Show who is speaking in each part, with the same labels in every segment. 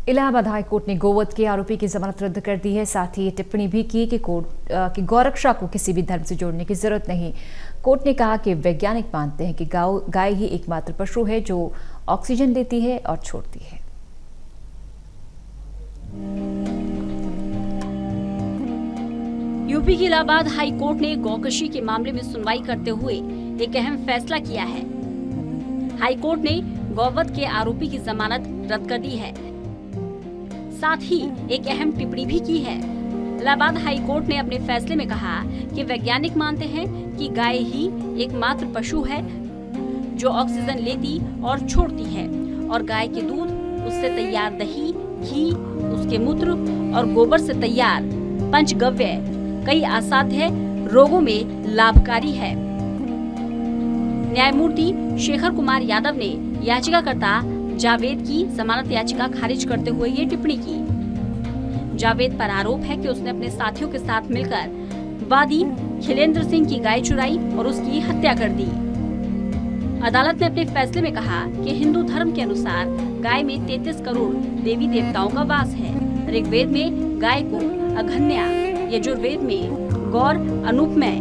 Speaker 1: Allahabad high court ने गोवध के आरोपी की जमानत रद्द कर दी है। साथ ही ये टिप्पणी भी की कि गौरक्षा को किसी भी धर्म से जोड़ने की जरूरत नहीं। कोर्ट ने कहा कि वैज्ञानिक मानते हैं कि गाय ही एकमात्र पशु है जो ऑक्सीजन लेती है और छोड़ती है।
Speaker 2: यूपी की इलाहाबाद हाई कोर्ट ने गौकशी के मामले में सुनवाई करते हुए एक अहम फैसला किया है। हाई कोर्ट ने गौवध के आरोपी की जमानत रद्द कर दी है। साथ ही एक अहम टिप्पणी भी की है। इलाहाबाद हाई कोर्ट ने अपने फैसले में कहा कि वैज्ञानिक मानते हैं कि गाय ही एकमात्र पशु है जो ऑक्सीजन लेती और छोड़ती है और गाय के दूध, उससे तैयार दही, घी, उसके मूत्र और गोबर से तैयार पंचगव्य कई असाध्य रोगों में लाभकारी है। न्यायमूर्ति शेखर कुमार यादव ने याचिकाकर्ता जावेद की जमानत याचिका खारिज करते हुए ये टिप्पणी की। जावेद पर आरोप है कि उसने अपने साथियों के साथ मिलकर वादी खिलेंद्र सिंह की गाय चुराई और उसकी हत्या कर दी। अदालत ने अपने फैसले में कहा कि हिंदू धर्म के अनुसार गाय में 33 करोड़ देवी देवताओं का वास है। ऋग्वेद में गाय को अघन्या, यजुर्वेद में गौर अनुपमय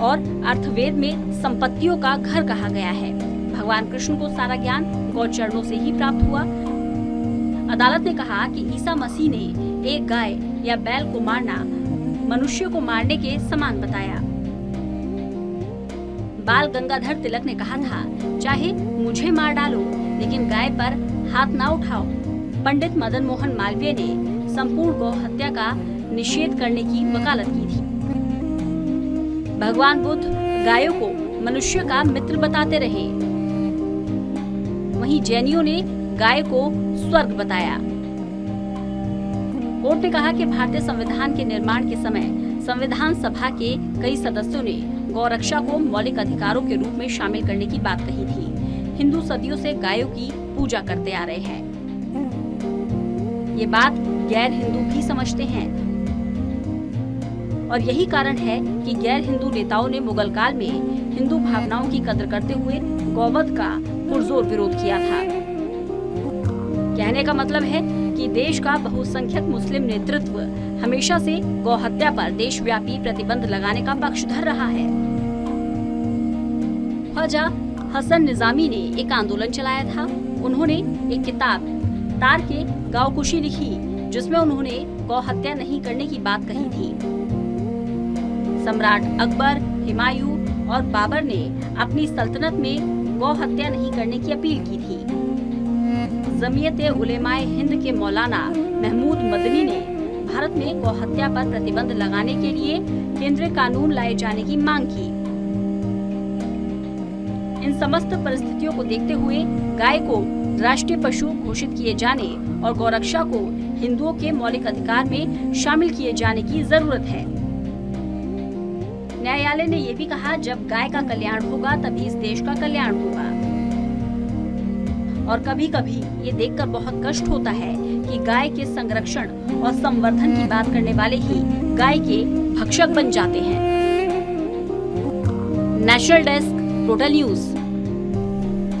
Speaker 2: और अर्थवेद में संपत्तियों का घर कहा गया है। भगवान कृष्ण को सारा ज्ञान गौ चरणों से ही प्राप्त हुआ। अदालत ने कहा कि ईसा मसीह ने एक गाय या बैल को मारना मनुष्य को मारने के समान बताया। बाल गंगाधर तिलक ने कहा था, चाहे मुझे मार डालो लेकिन गाय पर हाथ ना उठाओ। पंडित मदन मोहन मालवीय ने संपूर्ण गौ हत्या का निषेध करने की वकालत की थी। भगवान बुद्ध गायों को मनुष्य का मित्र बताते रहे। वहीं जैनियों ने गाय को स्वर्ग बताया। कोर्ट ने कहा कि भारतीय संविधान के निर्माण के समय संविधान सभा के कई सदस्यों ने गौरक्षा को मौलिक अधिकारों के रूप में शामिल करने की बात कही थी। हिंदू सदियों से गायों की पूजा करते आ रहे हैं। ये बात गैर हिंदू भी समझते हैं और यही कारण है कि गैर हिंदू नेताओं ने मुगल काल में हिंदू भावनाओं की कद्र करते हुए गौवध का पुरजोर विरोध किया था। कहने का मतलब है कि देश का बहुसंख्यक मुस्लिम नेतृत्व हमेशा से गौ हत्या पर देशव्यापी प्रतिबंध लगाने का पक्षधर रहा है। ख्वाजा हसन निजामी ने एक आंदोलन चलाया था। उन्होंने एक किताब तार के गावकुशी लिखी जिसमें उन्होंने गौ हत्या नहीं करने की बात कही थी। सम्राट अकबर, हुमायूं और बाबर ने अपनी सल्तनत में गौ हत्या नहीं करने की अपील की थी। जमीयत उलेमाए हिंद के मौलाना महमूद मदनी ने भारत में गौ हत्या पर प्रतिबंध लगाने के लिए केंद्रीय कानून लाए जाने की मांग की। इन समस्त परिस्थितियों को देखते हुए गाय को राष्ट्रीय पशु घोषित किए जाने और गौरक्षा को हिंदुओं के मौलिक अधिकार में शामिल किए जाने की जरूरत है। न्यायालय ने ये भी कहा, जब गाय का कल्याण होगा तभी इस देश का कल्याण होगा। और कभी कभी ये देखकर बहुत कष्ट होता है कि गाय के संरक्षण और संवर्धन की बात करने वाले ही गाय के भक्षक बन जाते हैं। National desk, total news.